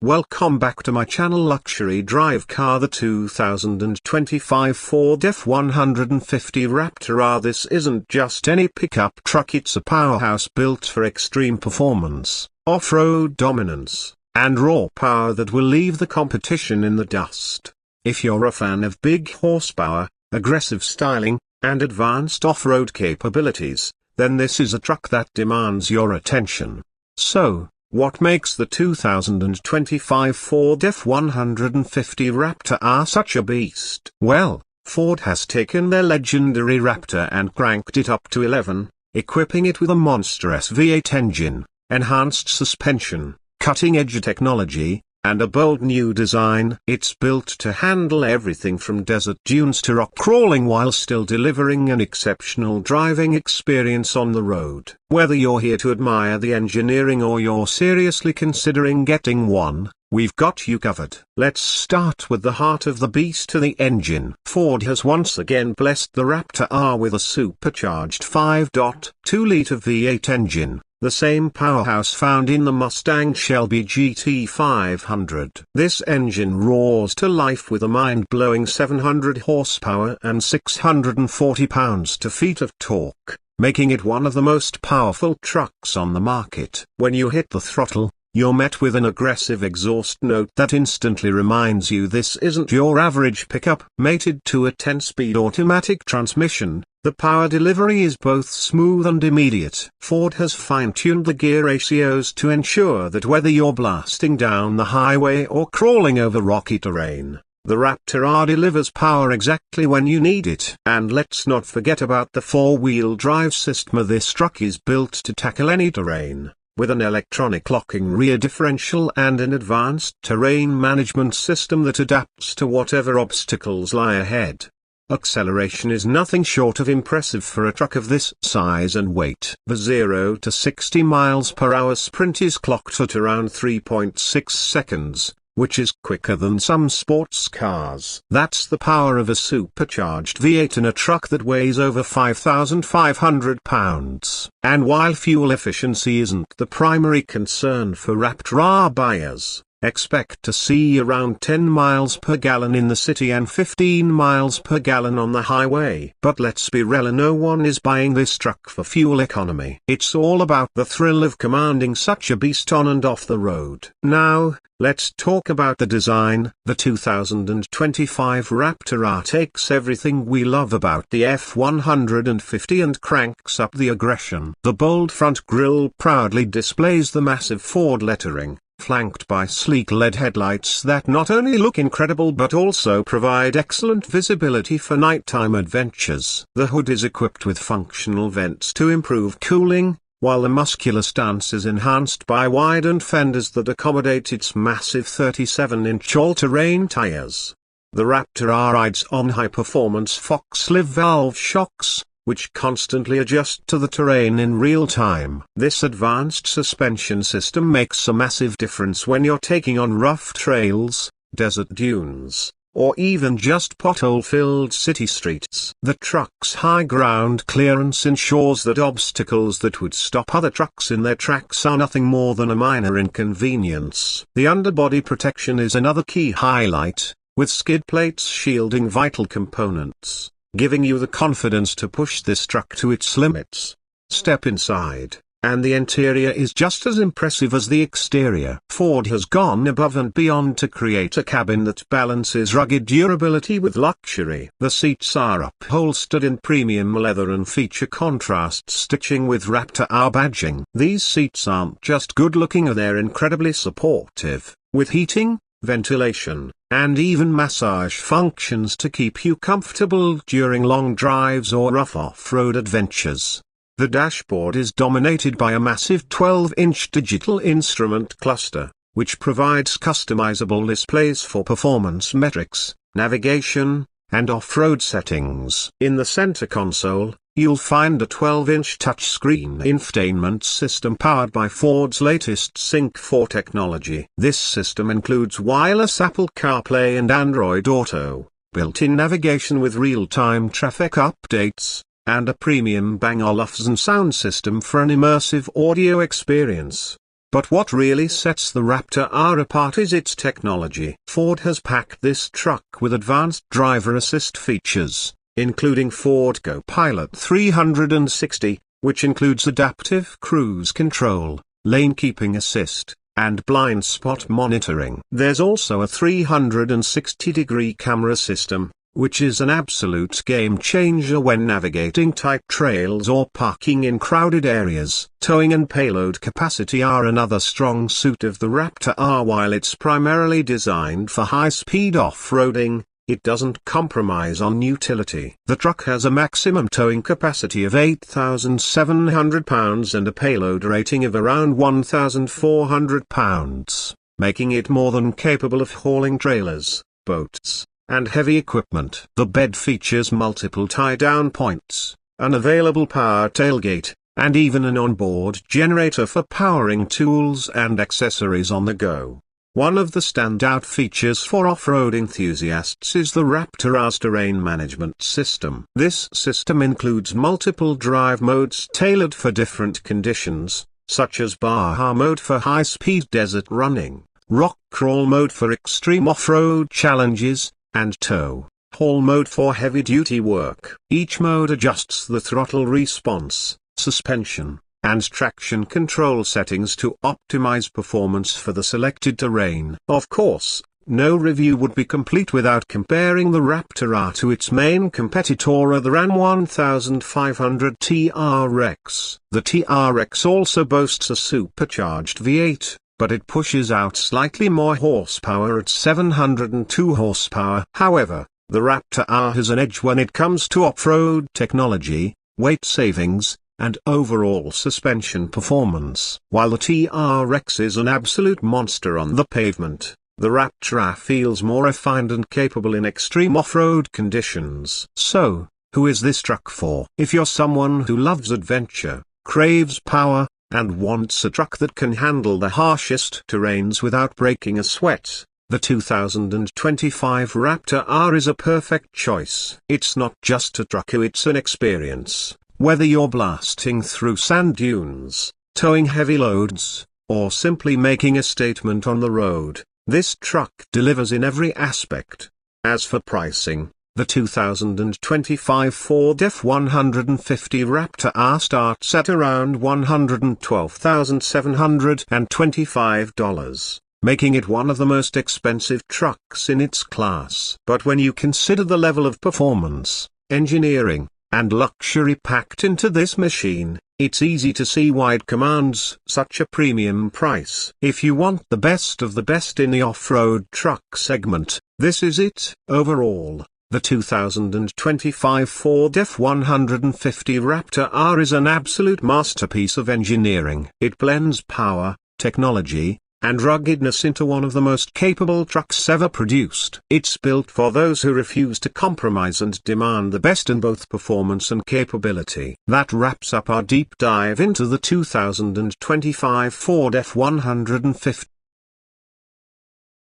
Welcome back to my channel. Luxury drive car, the 2025 Ford F-150 Raptor R. This isn't just any pickup truck, it's a powerhouse built for extreme performance, off-road dominance, and raw power that will leave the competition in the dust. If you're a fan of big horsepower, aggressive styling, and advanced off-road capabilities, then this is a truck that demands your attention. So, what makes the 2025 Ford F-150 Raptor R such a beast? Well, Ford has taken their legendary Raptor and cranked it up to 11, equipping it with a monstrous V8 engine, enhanced suspension, cutting-edge technology, and a bold new design. It's built to handle everything from desert dunes to rock crawling while still delivering an exceptional driving experience on the road. Whether you're here to admire the engineering or you're seriously considering getting one, we've got you covered. Let's start with the heart of the beast, the engine. Ford has once again blessed the Raptor R with a supercharged 5.2-liter V8 engine, the same powerhouse found in the Mustang Shelby GT500. This engine roars to life with a mind-blowing 700 horsepower and 640 pounds-to-feet of torque, making it one of the most powerful trucks on the market. When you hit the throttle, you're met with an aggressive exhaust note that instantly reminds you this isn't your average pickup. Mated to a 10-speed automatic transmission, the power delivery is both smooth and immediate. Ford has fine-tuned the gear ratios to ensure that whether you're blasting down the highway or crawling over rocky terrain, the Raptor R delivers power exactly when you need it. And let's not forget about the four-wheel drive system. This truck is built to tackle any terrain, with an electronic locking rear differential and an advanced terrain management system that adapts to whatever obstacles lie ahead. Acceleration is nothing short of impressive for a truck of this size and weight. The 0 to 60 miles per hour sprint is clocked at around 3.6 seconds, which is quicker than some sports cars. That's the power of a supercharged V8 in a truck that weighs over 5,500 pounds. And while fuel efficiency isn't the primary concern for Raptor R buyers, expect to see around 10 miles per gallon in the city and 15 miles per gallon on the highway. But let's be real, no one is buying this truck for fuel economy. It's all about the thrill of commanding such a beast on and off the road. Now, let's talk about the design. The 2025 Raptor R takes everything we love about the F-150 and cranks up the aggression. The bold front grille proudly displays the massive Ford lettering, flanked by sleek LED headlights that not only look incredible but also provide excellent visibility for nighttime adventures. The hood is equipped with functional vents to improve cooling, while the muscular stance is enhanced by widened fenders that accommodate its massive 37-inch all-terrain tires. The Raptor R rides on high-performance Fox-Liv valve shocks, which constantly adjust to the terrain in real time. This advanced suspension system makes a massive difference when you're taking on rough trails, desert dunes, or even just pothole-filled city streets. The truck's high ground clearance ensures that obstacles that would stop other trucks in their tracks are nothing more than a minor inconvenience. The underbody protection is another key highlight, with skid plates shielding vital components, giving you the confidence to push this truck to its limits. Step inside, and the interior is just as impressive as the exterior. Ford has gone above and beyond to create a cabin that balances rugged durability with luxury. The seats are upholstered in premium leather and feature contrast stitching with Raptor R badging. These seats aren't just good looking, they're incredibly supportive, with heating, ventilation, and even massage functions to keep you comfortable during long drives or rough off-road adventures. The dashboard is dominated by a massive 12-inch digital instrument cluster, which provides customizable displays for performance metrics, navigation, and off-road settings. In the center console, you'll find a 12-inch touchscreen infotainment system powered by Ford's latest Sync 4 technology. This system includes wireless Apple CarPlay and Android Auto, built-in navigation with real-time traffic updates, and a premium Bang & Olufsen sound system for an immersive audio experience. But what really sets the Raptor R apart is its technology. Ford has packed this truck with advanced driver assist features, including Ford Go Pilot 360, which includes adaptive cruise control, lane keeping assist, and blind spot monitoring. There's also a 360-degree camera system, which is an absolute game changer when navigating tight trails or parking in crowded areas. Towing and payload capacity are another strong suit of the Raptor R. While it's primarily designed for high-speed off-roading, it doesn't compromise on utility. The truck has a maximum towing capacity of 8,700 pounds and a payload rating of around 1,400 pounds, making it more than capable of hauling trailers, boats, and heavy equipment. The bed features multiple tie-down points, an available power tailgate, and even an onboard generator for powering tools and accessories on the go. One of the standout features for off-road enthusiasts is the Raptor R's terrain management system. This system includes multiple drive modes tailored for different conditions, such as Baja mode for high-speed desert running, rock crawl mode for extreme off-road challenges, and tow haul mode for heavy-duty work. Each mode adjusts the throttle response, suspension, and traction control settings to optimize performance for the selected terrain. Of course, no review would be complete without comparing the Raptor R to its main competitor, the Ram 1500 TRX. The TRX also boasts a supercharged V8, but it pushes out slightly more horsepower at 702 horsepower. However, the Raptor R has an edge when it comes to off-road technology, weight savings, and overall suspension performance. While the TRX is an absolute monster on the pavement, the Raptor R feels more refined and capable in extreme off-road conditions. So, who is this truck for? If you're someone who loves adventure, craves power, and wants a truck that can handle the harshest terrains without breaking a sweat, the 2025 Raptor R is a perfect choice. It's not just a truck, it's an experience. Whether you're blasting through sand dunes, towing heavy loads, or simply making a statement on the road, this truck delivers in every aspect. As for pricing, the 2025 Ford F-150 Raptor R starts at around $112,725, making it one of the most expensive trucks in its class. But when you consider the level of performance, engineering, and luxury packed into this machine, it's easy to see why it commands such a premium price. If you want the best of the best in the off-road truck segment, this is it. Overall, the 2025 Ford F-150 Raptor R is an absolute masterpiece of engineering. It blends power, technology, and ruggedness into one of the most capable trucks ever produced. It's built for those who refuse to compromise and demand the best in both performance and capability. That wraps up our deep dive into the 2025 Ford F-150